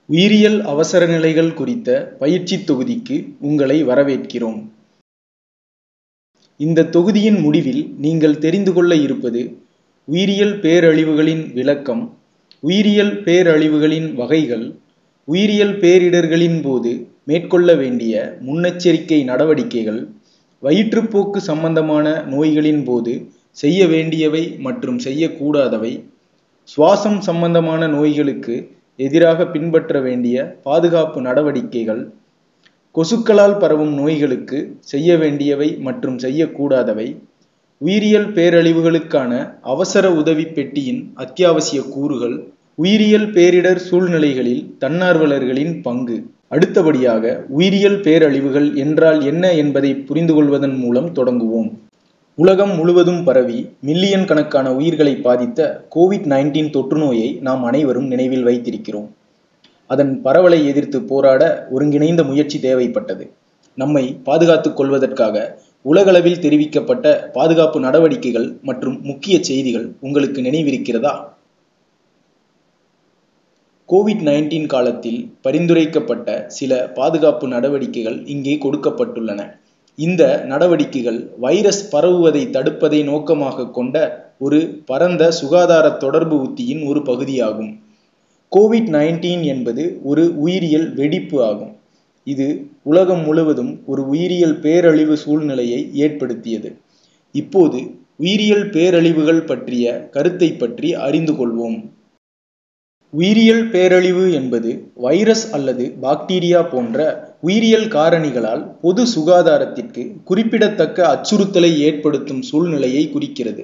உயிரியல் அவசர நிலைகள் குறித்த பயிற்சித் தொகுதிக்கு உங்களை வரவேற்கிறோம். இந்த தொகுதியின் முடிவில் நீங்கள் தெரிந்து கொள்ள இருப்பது உயிரியல் பேரழிவுகளின் விளக்கம், உயிரியல் பேரழிவுகளின் வகைகள், உயிரியல் பேரிடர்களின் போது மேற்கொள்ள வேண்டிய முன்னெச்சரிக்கை நடவடிக்கைகள், வயிற்றுப்போக்கு சம்பந்தமான நோய்களின் போது செய்ய வேண்டியவை மற்றும் செய்யக்கூடாதவை, சுவாசம் சம்பந்தமான நோய்களுக்கு எதிராக பின்பற்ற வேண்டிய பாதுகாப்பு நடவடிக்கைகள், கொசுக்களால் பரவும் நோய்களுக்கு செய்ய வேண்டியவை மற்றும் செய்யக்கூடாதவை, உயிரியல் பேரழிவுகளுக்கான அவசர உதவி பெட்டியின் அத்தியாவசிய கூறுகள், உயிரியல் பேரிடர் சூழ்நிலைகளில் தன்னார்வலர்களின் பங்கு. அடுத்தபடியாக உயிரியல் பேரழிவுகள் என்றால் என்ன என்பதை புரிந்து கொள்வதன் மூலம் தொடங்குவோம். உலகம் முழுவதும் பரவி மில்லியன் கணக்கான உயிர்களை பாதித்த கோவிட்-19 தொற்று நோயை நாம் அனைவரும் நினைவில் வைத்திருக்கிறோம். அதன் பரவலை எதிர்த்து போராட ஒருங்கிணைந்த முயற்சி தேவைப்பட்டது. நம்மை பாதுகாத்துக் கொள்வதற்காக உலகளவில் தெரிவிக்கப்பட்ட பாதுகாப்பு நடவடிக்கைகள் மற்றும் முக்கிய செய்திகள் உங்களுக்கு நினைவிருக்கிறதா? கோவிட்-19 காலத்தில் பரிந்துரைக்கப்பட்ட சில பாதுகாப்பு நடவடிக்கைகள் இங்கே கொடுக்கப்பட்டுள்ளன. இந்த நடவடிக்கைகள் வைரஸ் பரவுவதை தடுப்பதை நோக்கமாக கொண்ட ஒரு பரந்த சுகாதார தொடர்பு உத்தியின் ஒரு பகுதியாகும். கோவிட்-19 என்பது ஒரு உயிரியல் வெடிப்பு ஆகும். இது உலகம் முழுவதும் ஒரு உயிரியல் பேரழிவு சூழ்நிலையை ஏற்படுத்தியது. இப்போது உயிரியல் பேரழிவுகள் பற்றிய கருத்தை பற்றி அறிந்து கொள்வோம். உயிரியல் பேரழிவு என்பது வைரஸ் அல்லது பாக்டீரியா போன்ற உயிரியல் காரணிகளால் பொது சுகாதாரத்திற்கு குறிப்பிடத்தக்க அச்சுறுத்தலை ஏற்படுத்தும் சூழ்நிலையை குறிக்கிறது.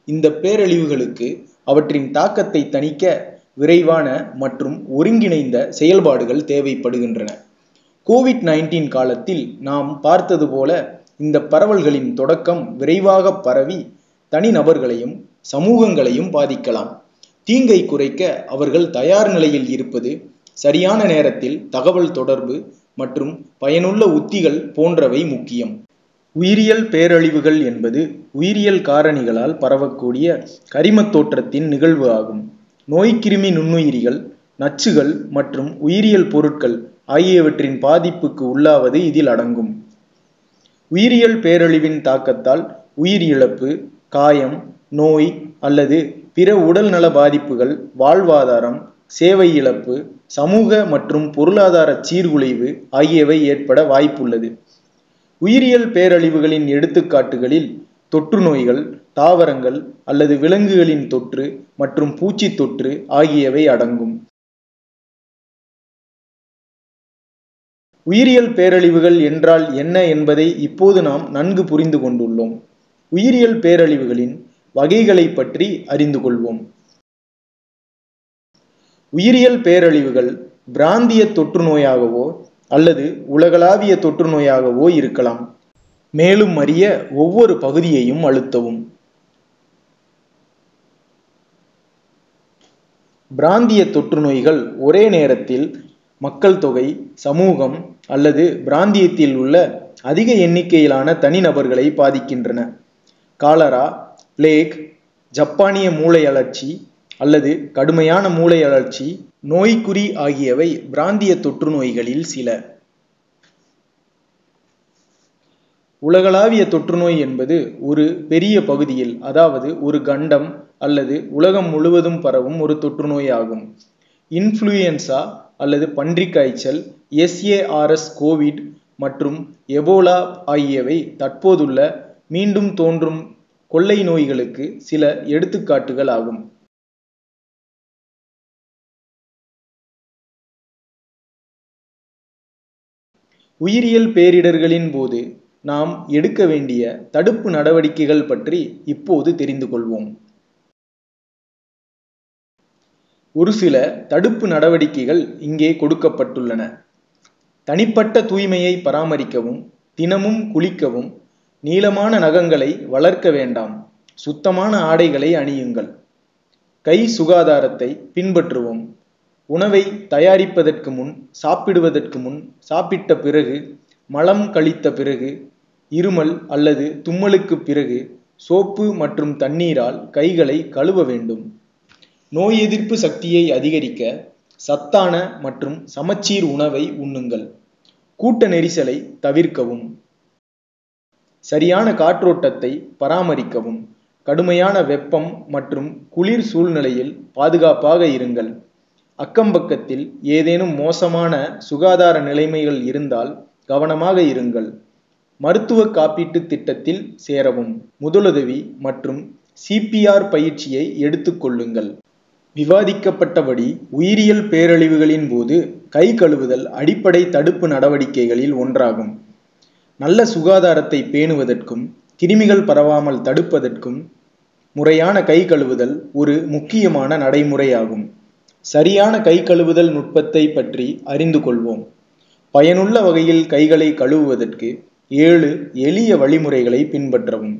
இந்த பேரழிவுகளுக்கு அவற்றின் தாக்கத்தை தணிக்க விரைவான மற்றும் ஒருங்கிணைந்த செயல்பாடுகள் தேவைப்படுகின்றன. கோவிட்-19 காலத்தில் நாம் பார்த்தது போல இந்த பரவல்களின் தொடக்கம் விரைவாக பரவி தனிநபர்களையும் சமூகங்களையும் பாதிக்கலாம். தீங்கை குறைக்க அவர்கள் தயார் நிலையில் இருப்பது, சரியான நேரத்தில் தகவல் தொடர்பு மற்றும் பயனுள்ள உத்திகள் போன்றவை முக்கியம். உயிரியல் பேரழிவுகள் என்பது உயிரியல் காரணிகளால் பரவக்கூடிய கரிமத் தோற்றத்தின் நிகழ்வு ஆகும். நோய்க்கிருமி நுண்ணுயிரிகள், நச்சுகள் மற்றும் உயிரியல் பொருட்கள் ஆகியவற்றின் பாதிப்புக்கு உள்ளாவது இதில் அடங்கும். உயிரியல் பேரழிவின் தாக்கத்தால் உயிரிழப்பு, காயம், நோய் அல்லது பிற உடல்நல பாதிப்புகள், வாழ்வாதாரம், சேவை இழப்பு, சமூக மற்றும் பொருளாதார சீர்குலைவு ஆகியவை ஏற்பட வாய்ப்புள்ளது. உயிரியல் பேரழிவுகளின் எடுத்துக்காட்டுகளில் தொற்று நோய்கள், தாவரங்கள் அல்லது விலங்குகளின் தொற்று மற்றும் பூச்சி தொற்று ஆகியவை அடங்கும். உயிரியல் பேரழிவுகள் என்றால் என்ன என்பதை இப்போது நாம் நன்கு புரிந்து கொண்டுள்ளோம். உயிரியல் பேரழிவுகளின் வகைகளை பற்றி அறிந்து கொள்வோம். உயிரியல் பேரழிவுகள் பிராந்திய தொற்று நோயாகவோ அல்லது உலகளாவிய தொற்று நோயாகவோ இருக்கலாம். மேலும் அறிய ஒவ்வொரு பகுதியையும் அழுத்தவும். பிராந்திய தொற்று நோய்கள் ஒரே நேரத்தில் மக்கள் தொகை, சமூகம் அல்லது பிராந்தியத்தில் உள்ள அதிக எண்ணிக்கையிலான தனிநபர்களை பாதிக்கின்றன. காலரா, பிளேக், ஜப்பானிய மூளை அழற்சி அல்லது கடுமையான மூளை அழற்சி, நோய்க்குறி ஆகியவை பிராந்திய தொற்று நோய்களில் சில. உலகளாவிய தொற்றுநோய் என்பது ஒரு பெரிய பகுதியில், அதாவது ஒரு கண்டம் அல்லது உலகம் முழுவதும் பரவும் ஒரு தொற்றுநோய் ஆகும். இன்ஃப்ளூயன்சா அல்லது பன்றிக் காய்ச்சல், SARS கோவிட் மற்றும் எபோலா ஆகியவை தற்போதுள்ள மீண்டும் தோன்றும் கொள்ளை நோய்களுக்கு சில எடுத்துக்காட்டுகள் ஆகும். உயிரியல் பேரிடர்களின் போது நாம் எடுக்க வேண்டிய தடுப்பு நடவடிக்கைகள் பற்றி இப்போது தெரிந்து கொள்வோம். ஒரு சில தடுப்பு நடவடிக்கைகள் இங்கே கொடுக்கப்பட்டுள்ளன. தனிப்பட்ட தூய்மையை பராமரிக்கவும், தினமும் குளிக்கவும், நீளமான நகங்களை வளர்க்க வேண்டாம், சுத்தமான ஆடைகளை அணியுங்கள், கை சுகாதாரத்தை பின்பற்றுவோம், உணவை தயாரிப்பதற்கு முன், சாப்பிடுவதற்கு முன், சாப்பிட்ட பிறகு, மலம் கழித்த பிறகு, இருமல் அல்லது தும்மலுக்கு பிறகு சோப்பு மற்றும் தண்ணீரால் கைகளை கழுவ வேண்டும். நோய் எதிர்ப்பு சக்தியை அதிகரிக்க சத்தான மற்றும் சமச்சீர் உணவை உண்ணுங்கள். கூட்ட நெரிசலை தவிர்க்கவும். சரியான காற்றோட்டத்தை பராமரிக்கவும். கடுமையான வெப்பம் மற்றும் குளிர் சூழ்நிலையில் பாதுகாப்பாக இருங்கள். அக்கம்பக்கத்தில் ஏதேனும் மோசமான சுகாதார நிலைமைகள் இருந்தால் கவனமாக இருங்கள். மருத்துவ காப்பீட்டு திட்டத்தில் சேரவும். முதலுதவி மற்றும் CPR பயிற்சியை எடுத்துக்கொள்ளுங்கள். விவாதிக்கப்பட்டபடி உயிரியல் பேரழிவுகளின் போது கை கழுவுதல் அடிப்படை தடுப்பு நடவடிக்கைகளில் ஒன்றாகும். நல்ல சுகாதாரத்தை பேணுவதற்கும் கிருமிகள் பரவாமல் தடுப்பதற்கும் முறையான கை கழுவுதல் ஒரு முக்கியமான நடைமுறையாகும். சரியான கை கழுவுதல் நுட்பத்தை பற்றி அறிந்து கொள்வோம். பயனுள்ள வகையில் கைகளை கழுவுவதற்கு 7 எளிய வழிமுறைகளை பின்பற்றவும்.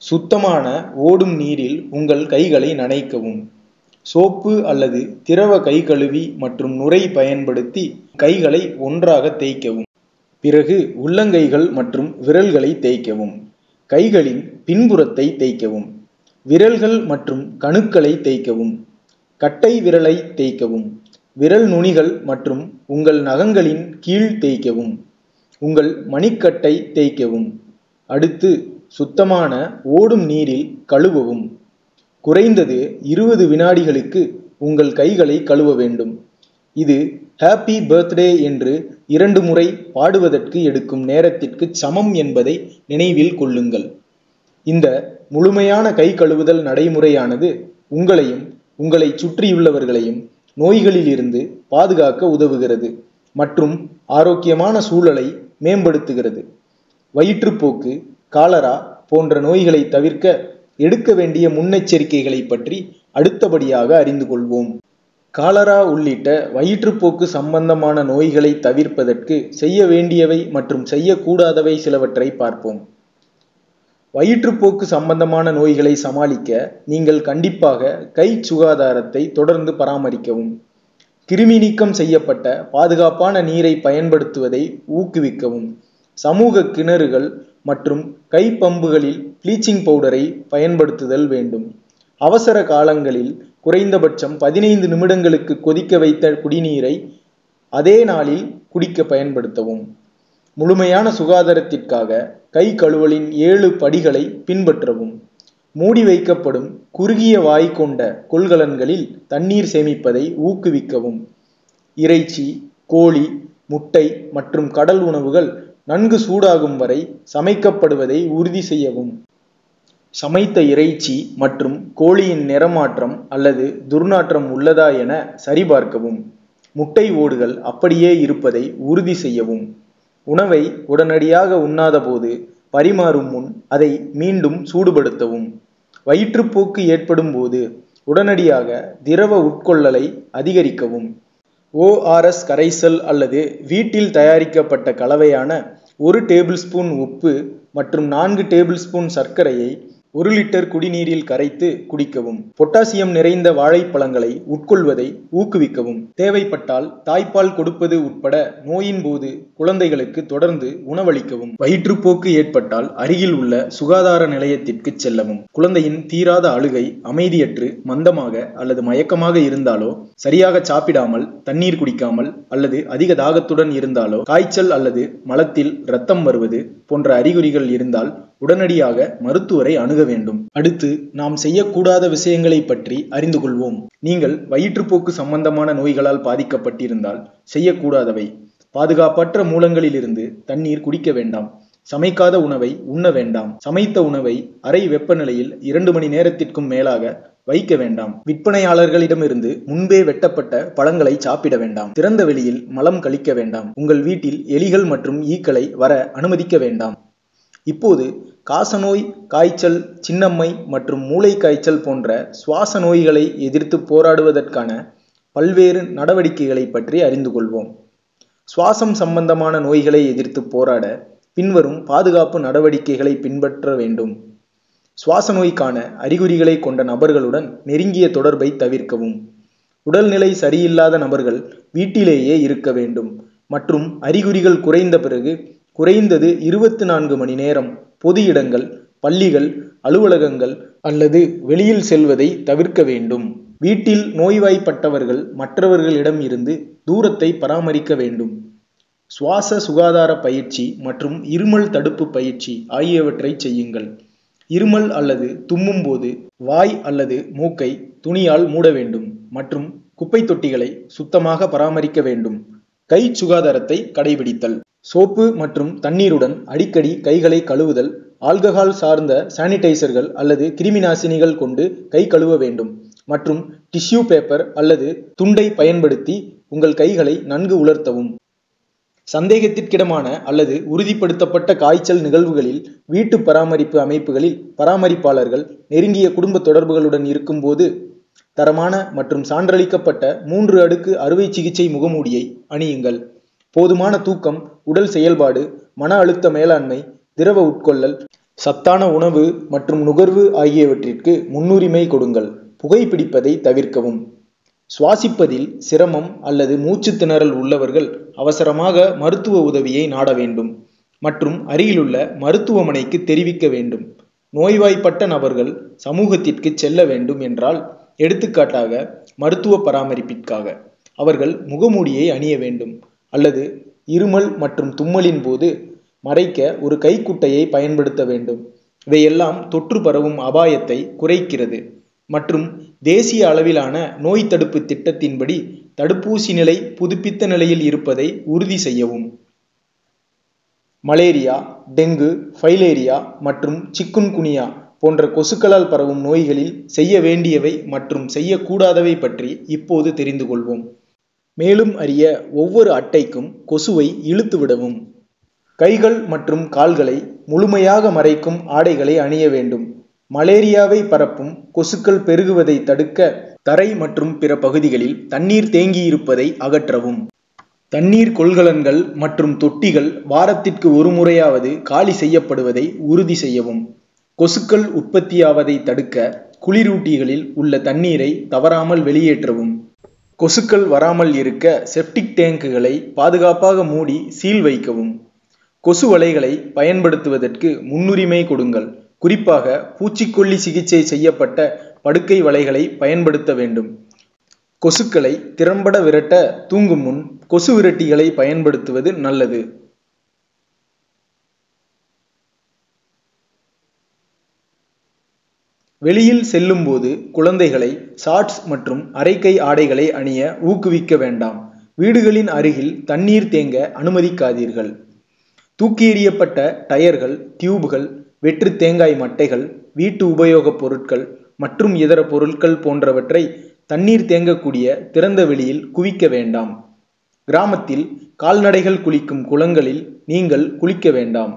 சுத்தமான ஓடும் நீரில் உங்கள் கைகளை நனைக்கவும். சோப்பு அல்லது திரவ கைகழுவி மற்றும் நுரை பயன்படுத்தி கைகளை ஒன்றாக தேய்க்கவும். பிறகு உள்ளங்கைகள் மற்றும் விரல்களை தேய்க்கவும். கைகளின் பின்புறத்தை தேய்க்கவும். விரல்கள் மற்றும் கணுக்களை தேய்க்கவும். கட்டை விரலை தேய்க்கவும். விரல் நுனிகள் மற்றும் உங்கள் நகங்களின் கீழ் தேய்க்கவும். உங்கள் மணிக்கட்டை தேய்க்கவும். அடுத்து சுத்தமான ஓடும் நீரில் கழுவவும். குறைந்தது 20 வினாடிகளுக்கு உங்கள் கைகளை கழுவ வேண்டும். இது ஹாப்பி பர்த்டே என்று 2 முறை பாடுவதற்கு எடுக்கும் நேரத்திற்கு சமம் என்பதை நினைவில் கொள்ளுங்கள். இந்த முழுமையான கை கழுவுதல் நடைமுறையானது உங்களையும் உங்களை சுற்றியுள்ளவர்களையும் நோய்களிலிருந்து பாதுகாக்க உதவுகிறது மற்றும் ஆரோக்கியமான சூழலை மேம்படுத்துகிறது. வயிற்றுப்போக்கு, காலரா போன்ற நோய்களை தவிர்க்க எடுக்க வேண்டிய முன்னெச்சரிக்கைகளை பற்றி அடுத்தபடியாக அறிந்து கொள்வோம். காலரா உள்ளிட்ட வயிற்றுப்போக்கு சம்பந்தமான நோய்களை தவிர்ப்பதற்கு செய்ய வேண்டியவை மற்றும் செய்யக்கூடாதவை சிலவற்றை பார்ப்போம். வயிற்றுப்போக்கு சம்பந்தமான நோய்களை சமாளிக்க நீங்கள் கண்டிப்பாக கை சுகாதாரத்தை தொடர்ந்து பராமரிக்கவும். கிருமி நீக்கம் செய்யப்பட்ட பாதுகாப்பான நீரை பயன்படுத்துவதை ஊக்குவிக்கவும். சமூக கிணறுகள் மற்றும் கை பம்புகளில் ப்ளீச்சிங் பவுடரை பயன்படுத்துதல் வேண்டும். அவசர காலங்களில் குறைந்தபட்சம் 15 நிமிடங்களுக்கு கொதிக்க வைத்த குடிநீரை அதே நாளில் குடிக்க பயன்படுத்தவும். முழுமையான சுகாதாரத்திற்காக கை கழுவலின் 7 படிகளை பின்பற்றவும். மூடி வைக்கப்படும் குறுகிய வாய் கொண்ட கொள்கலன்களில் தண்ணீர் சேமிப்பதை ஊக்குவிக்கவும். இறைச்சி, கோழி, முட்டை மற்றும் கடல் உணவுகள் நன்கு சூடாகும் வரை சமைக்கப்படுவதை உறுதி செய்யவும். சமைத்த இறைச்சி மற்றும் கோழியின் நிறமாற்றம் அல்லது துர்நாற்றம் உள்ளதா என சரிபார்க்கவும். முட்டை ஓடுகள் அப்படியே இருப்பதை உறுதி செய்யவும். உணவை உடனடியாக உண்ணாத போது பரிமாறும் முன் அதை மீண்டும் சூடுபடுத்தவும். வயிற்றுப்போக்கு ஏற்படும் போது உடனடியாக திரவ உட்கொள்ளலை அதிகரிக்கவும். ORS கரைசல் அல்லது வீட்டில் தயாரிக்கப்பட்ட கலவையான 1 டேபிள் ஸ்பூன் உப்பு மற்றும் 4 டேபிள் ஸ்பூன் சர்க்கரையை 1 லிட்டர் குடிநீரில் கரைத்து குடிக்கவும். பொட்டாசியம் நிறைந்த வாழைப்பழங்களை உட்கொள்வதை ஊக்குவிக்கவும். தேவைப்பட்டால் தாய்ப்பால் கொடுப்பது உட்பட நோயின் போது குழந்தைகளுக்கு தொடர்ந்து உணவளிக்கவும். வயிற்றுப்போக்கு ஏற்பட்டால் அருகில் உள்ள சுகாதார நிலையத்திற்கு செல்லவும். குழந்தையின் தீராத அழுகை, அமைதியற்று மந்தமாக அல்லது மயக்கமாக இருந்தாலோ, சரியாக சாப்பிடாமல், தண்ணீர் குடிக்காமல் அல்லது அதிக தாகத்துடன் இருந்தாலோ, காய்ச்சல் அல்லது மலத்தில் இரத்தம் வருவது போன்ற அறிகுறிகள் இருந்தால் உடனடியாக மருத்துவரை அணுக வேண்டும். அடுத்து நாம் செய்யக்கூடாத விஷயங்களை பற்றி அறிந்து கொள்வோம். நீங்கள் வயிற்றுப்போக்கு சம்பந்தமான நோய்களால் பாதிக்கப்பட்டிருந்தால் செய்யக்கூடாதவை: பாதுகாப்பற்ற மூலங்களிலிருந்து தண்ணீர் குடிக்க வேண்டாம். சமைக்காத உணவை உண்ண வேண்டாம். சமைத்த உணவை அறை வெப்பநிலையில் 2 மணி நேரத்திற்கும் மேலாக வைக்க வேண்டாம். விற்பனையாளர்களிடமிருந்து முன்பே வெட்டப்பட்ட பழங்களை சாப்பிட வேண்டாம். திறந்த வெளியில் மலம் கழிக்க வேண்டாம். உங்கள் வீட்டில் எலிகள் மற்றும் ஈக்களை வர அனுமதிக்க வேண்டாம். இப்போது காசநோய், காய்ச்சல், சின்னம்மை மற்றும் மூளை காய்ச்சல் போன்ற சுவாச நோய்களை எதிர்த்து போராடுவதற்கான பல்வேறு நடவடிக்கைகளை பற்றி அறிந்து கொள்வோம். சுவாசம் சம்பந்தமான நோய்களை எதிர்த்து போராட பின்வரும் பாதுகாப்பு நடவடிக்கைகளை பின்பற்ற வேண்டும். சுவாச நோய்க்கான அறிகுறிகளை கொண்ட நபர்களுடன் நெருங்கிய தொடர்பை தவிர்க்கவும். உடல்நிலை சரியில்லாத நபர்கள் வீட்டிலேயே இருக்க வேண்டும் மற்றும் அறிகுறிகள் குறைந்த பிறகு குறைந்தது 24 மணி நேரம் பொது இடங்கள், பள்ளிகள், அலுவலகங்கள் அல்லது வெளியில் செல்வதை தவிர்க்க வேண்டும். வீட்டில் நோய்வாய்ப்பட்டவர்கள் மற்றவர்களிடம் இருந்து தூரத்தை பராமரிக்க வேண்டும். சுவாச சுகாதார பயிற்சி மற்றும் இருமல் தடுப்பு பயிற்சி ஆகியவற்றை செய்யுங்கள். இருமல் அல்லது தும்மும் போது வாய் அல்லது மூக்கை துணியால் மூட வேண்டும் மற்றும் குப்பை தொட்டிகளை சுத்தமாக பராமரிக்க வேண்டும். கை சுகாதாரத்தை கடைபிடித்தல். சோப்பு மற்றும் தண்ணீருடன் அடிக்கடி கைகளை கழுவுதல், ஆல்கஹால் சார்ந்த சானிடைசர்கள் அல்லது கிருமிநாசினிகள் கொண்டு கை கழுவ வேண்டும் மற்றும் டிஷ்யூ பேப்பர் அல்லது துண்டை பயன்படுத்தி உங்கள் கைகளை நன்கு உலர்த்தவும். சந்தேகத்திற்கிடமான அல்லது உறுதிப்படுத்தப்பட்ட காய்ச்சல் நிகழ்வுகளில் வீட்டு பராமரிப்பு அமைப்புகளில் பராமரிப்பாளர்கள் நெருங்கிய குடும்ப தொடர்புகளுடன் இருக்கும்போது தரமான மற்றும் சான்றளிக்கப்பட்ட 3 அடுக்கு அறுவை சிகிச்சை முகமூடியை அணியுங்கள். போதுமான தூக்கம், உடல் செயல்பாடு, மன அழுத்த மேலாண்மை, திரவ உட்கொள்ளல், சத்தான உணவு மற்றும் நுகர்வு ஆகியவற்றிற்கு முன்னுரிமை கொடுங்கள். புகைப்பிடிப்பதை தவிர்க்கவும். சுவாசிப்பதில் சிரமம் அல்லது மூச்சு திணறல் உள்ளவர்கள் அவசரமாக மருத்துவ உதவியை நாட வேண்டும் மற்றும் அருகிலுள்ள மருத்துவமனைக்கு தெரிவிக்க வேண்டும். நோய்வாய்ப்பட்ட நபர்கள் சமூகத்திற்கு செல்ல வேண்டும் என்றால், எடுத்துக்காட்டாக மருத்துவ பராமரிப்பிற்காக, அவர்கள் முகமூடியை அணிய வேண்டும் அல்லது இருமல் மற்றும் தும்மலின் போது மறைக்க ஒரு கைக்குட்டையை பயன்படுத்த வேண்டும். இவையெல்லாம் தொற்று பரவும் அபாயத்தை குறைக்கிறது மற்றும் தேசிய அளவிலான நோய் தடுப்பு திட்டத்தின்படி தடுப்பூசி நிலை புதுப்பித்த நிலையில் இருப்பதை உறுதி செய்யவும். மலேரியா, டெங்கு, ஃபைலேரியா மற்றும் சிக்குன்குனியா போன்ற கொசுக்களால் பரவும் நோய்களில் செய்ய வேண்டியவை மற்றும் செய்யக்கூடாதவை பற்றி இப்போது தெரிந்து கொள்வோம். மேலும் அறிய ஒவ்வொரு அட்டைக்கும் கொசுவை இழுத்து விடவும். கைகள் மற்றும் கால்களை முழுமையாக மறைக்கும் ஆடைகளை அணிய வேண்டும். மலேரியாவை பரப்பும் கொசுக்கள் பெருகுவதை தடுக்க தரை மற்றும் பிற பகுதிகளில் தண்ணீர் தேங்கியிருப்பதை அகற்றவும். தண்ணீர் கொள்கலன்கள் மற்றும் தொட்டிகள் வாரத்திற்கு ஒரு முறையாவது காலி செய்யப்படுவதை உறுதி செய்யவும். கொசுக்கள் உற்பத்தியாவதை தடுக்க குளிரூட்டிகளில் உள்ள தண்ணீரை தவறாமல் வெளியேற்றவும். கொசுக்கள் வராமல் இருக்க செப்டிக் டேங்குகளை பாதுகாப்பாக மூடி சீல் வைக்கவும். கொசு வலைகளை பயன்படுத்துவதற்கு முன்னுரிமை கொடுங்கள். குறிப்பாக பூச்சிக்கொல்லி சிகிச்சை செய்யப்பட்ட படுக்கை வலைகளை பயன்படுத்த வேண்டும். கொசுக்களை திறம்பட விரட்ட தூங்கும் முன் கொசு விரட்டிகளை பயன்படுத்துவது நல்லது. வெளியில் செல்லும் போது குழந்தைகளை ஷார்ட்ஸ் மற்றும் அரைக்கை ஆடைகளை அணிய ஊக்குவிக்க வேண்டாம். வீடுகளின் அருகில் தண்ணீர் தேங்க அனுமதிக்காதீர்கள். தூக்கி எறியப்பட்ட டயர்கள், டியூப்கள், வெற்று தேங்காய் மட்டைகள், வீட்டு உபயோகப் பொருட்கள் மற்றும் இதர பொருட்கள் போன்றவற்றை தண்ணீர் தேங்கக்கூடிய திறந்த வெளியில் குவிக்க வேண்டாம். கிராமத்தில் கால்நடைகள் குளிக்கும் குளங்களில் நீங்கள் குளிக்க வேண்டாம்.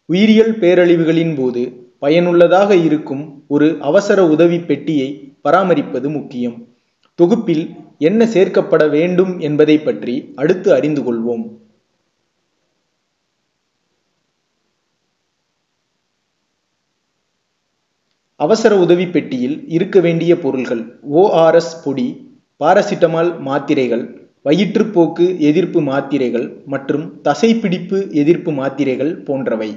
உயிரியல் பேரழிவுகளின் போது பயனுள்ளதாக இருக்கும் ஒரு அவசர உதவி பெட்டியை பராமரிப்பது முக்கியம். தொகுப்பில் என்ன சேர்க்கப்பட வேண்டும் என்பதை பற்றி அடுத்து அறிந்து கொள்வோம். அவசர உதவி பெட்டியில் இருக்க வேண்டிய பொருள்கள்: ORS பொடி, பாராசிட்டமால் மாத்திரைகள், வயிற்றுப்போக்கு எதிர்ப்பு மாத்திரைகள் மற்றும் தசைப்பிடிப்பு எதிர்ப்பு மாத்திரைகள் போன்றவை.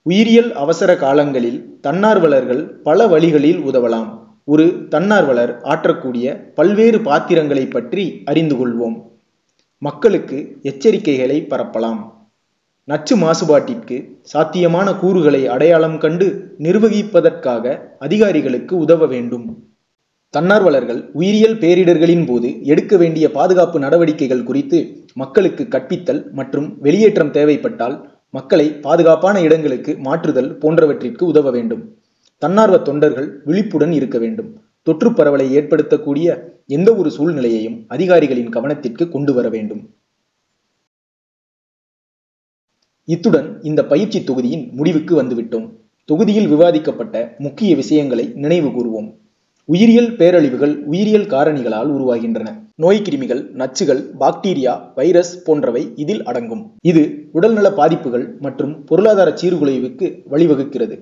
உயிரியல் அவசர காலங்களில் தன்னார்வலர்கள் பல வழிகளில் உதவலாம். ஒரு தன்னார்வலர் ஆற்றக்கூடிய பல்வேறு பாத்திரங்களை பற்றி அறிந்து கொள்வோம். மக்களுக்கு எச்சரிக்கைகளை பரப்பலாம். நச்சு மாசுபாட்டிற்கு சாத்தியமான கூறுகளை அடையாளம் கண்டு நிர்வகிப்பதற்காக அதிகாரிகளுக்கு உதவ வேண்டும். தன்னார்வலர்கள் உயிரியல் பேரிடர்களின் போது எடுக்க வேண்டிய பாதுகாப்பு நடவடிக்கைகள் குறித்து மக்களுக்கு கற்பித்தல் மற்றும் வெளியேற்றம் தேவைப்பட்டால் மக்களை பாதுகாப்பான இடங்களுக்கு மாற்றுதல் போன்றவற்றிற்கு உதவ வேண்டும். தன்னார்வ தொண்டர்கள் விழிப்புடன் இருக்க வேண்டும். தொற்று பரவலை ஏற்படுத்தக்கூடிய எந்த ஒரு சூழ்நிலையையும் அதிகாரிகளின் கவனத்திற்கு கொண்டு வர வேண்டும். இத்துடன் இந்த பயிற்சி தொகுதியின் முடிவுக்கு வந்துவிட்டோம். தொகுதியில் விவாதிக்கப்பட்ட முக்கிய விஷயங்களை நினைவு கூறுவோம். உயிரியல் பேரழிவுகள் உயிரியல் காரணிகளால் உருவாகின்றன. நோய் கிருமிகள், நச்சுகள், பாக்டீரியா, வைரஸ் போன்றவை இதில் அடங்கும். இது உடல்நல பாதிப்புகள் மற்றும் பொருளாதார சீர்குலைவுக்கு வழிவகுக்கிறது.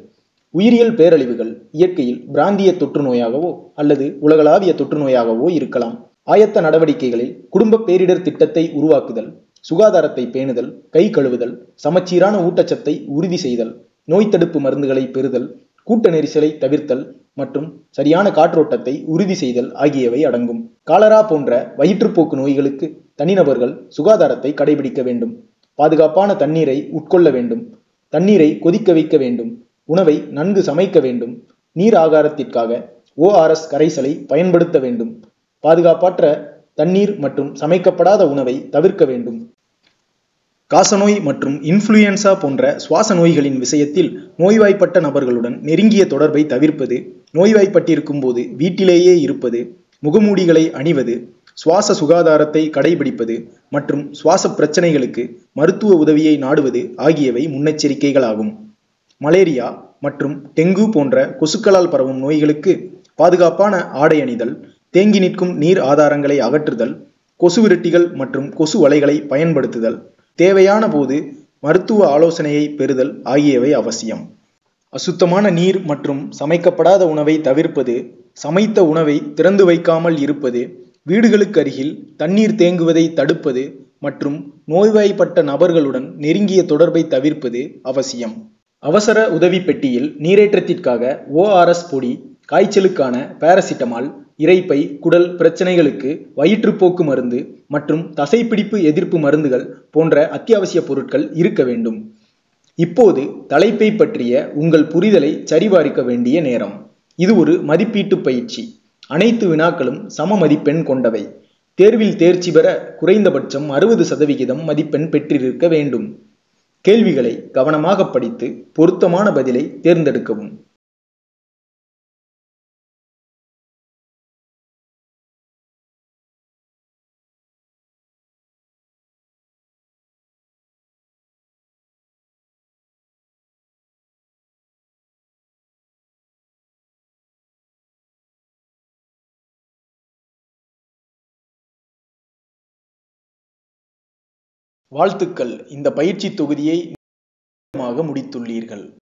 உயிரியல் பேரழிவுகள் இயற்கையில் பிராந்திய தொற்று நோயாகவோ அல்லது உலகளாவிய தொற்று நோயாகவோ இருக்கலாம். ஆயத்த நடவடிக்கைகளில் குடும்ப பேரிடர் திட்டத்தை உருவாக்குதல், சுகாதாரத்தை பேணுதல், கை கழுவுதல், சமச்சீரான ஊட்டச்சத்தை உறுதி செய்தல், நோய் தடுப்பு மருந்துகளை பெறுதல், கூட்ட நெரிசலை தவிர்த்தல் மற்றும் சரியான காற்றோட்டத்தை உறுதி செய்தல் ஆகியவை அடங்கும். காலரா போன்ற வயிற்றுப்போக்கு நோய்களுக்கு தனிநபர்கள் சுகாதாரத்தை கடைபிடிக்க வேண்டும். பாதுகாப்பான தண்ணீரை உட்கொள்ள வேண்டும். தண்ணீரை கொதிக்க வைக்க வேண்டும். உணவை நன்கு சமைக்க வேண்டும். நீர் ஆகாரத்திற்காக ORS கரைசலை பயன்படுத்த வேண்டும். பாதுகாப்பற்ற தண்ணீர் மற்றும் சமைக்கப்படாத உணவை தவிர்க்க வேண்டும். காசநோய் மற்றும் இன்ஃப்ளூயன்சா போன்ற சுவாச நோய்களின் விஷயத்தில் நோய்வாய்ப்பட்ட நபர்களுடன் நெருங்கிய தொடர்பை தவிர்ப்பது, நோய்வாய்ப்பட்டிருக்கும் போது வீட்டிலேயே இருப்பது, முகமூடிகளை அணிவது, சுவாச சுகாதாரத்தை கடைபிடிப்பது மற்றும் சுவாச பிரச்சனைகளுக்கு மருத்துவ உதவியை நாடுவது ஆகியவை முன்னெச்சரிக்கைகளாகும். மலேரியா மற்றும் டெங்கு போன்ற கொசுக்களால் பரவும் நோய்களுக்கு பாதுகாப்பான ஆடை அணிதல், தேங்கி நிற்கும் நீர் ஆதாரங்களை அகற்றுதல், கொசுவிரட்டிகள் மற்றும் கொசு வலைகளை பயன்படுத்துதல், தேவையான போது மருத்துவ ஆலோசனையை பெறுதல் ஆகியவை அவசியம். அசுத்தமான நீர் மற்றும் சமைக்கப்படாத உணவை தவிர்ப்பது, சமைத்த உணவை திறந்து வைக்காமல் இருப்பது, வீடுகளுக்கு அருகில் தண்ணீர் தேங்குவதை தடுப்பது மற்றும் நோய்வாய்ப்பட்ட நபர்களுடன் நெருங்கிய தொடர்பை தவிர்ப்பது அவசியம். அவசர உதவி பெட்டியில் நீரேற்றத்திற்காக ORS பொடி, காய்ச்சலுக்கான பாராசிட்டமால், இரைப்பை குடல் பிரச்சனைகளுக்கு வயிற்றுப்போக்கு மருந்து மற்றும் தசைப்பிடிப்பு எதிர்ப்பு மருந்துகள் போன்ற அத்தியாவசிய பொருட்கள் இருக்க வேண்டும். இப்போது தலைப்பை பற்றிய உங்கள் புரிதலை சரிபார்க்க வேண்டிய நேரம். இது ஒரு மதிப்பீட்டு பயிற்சி. அனைத்து வினாக்களும் சம மதிப்பெண் கொண்டவை. தேர்வில் தேர்ச்சி பெற குறைந்தபட்சம் 60% மதிப்பெண் பெற்றிருக்க வேண்டும். கேள்விகளை கவனமாக படித்து பொருத்தமான பதிலை தேர்ந்தெடுக்கவும். வாழ்த்துக்கள், இந்த பயிற்சி தொகுதியை முடித்துள்ளீர்கள்.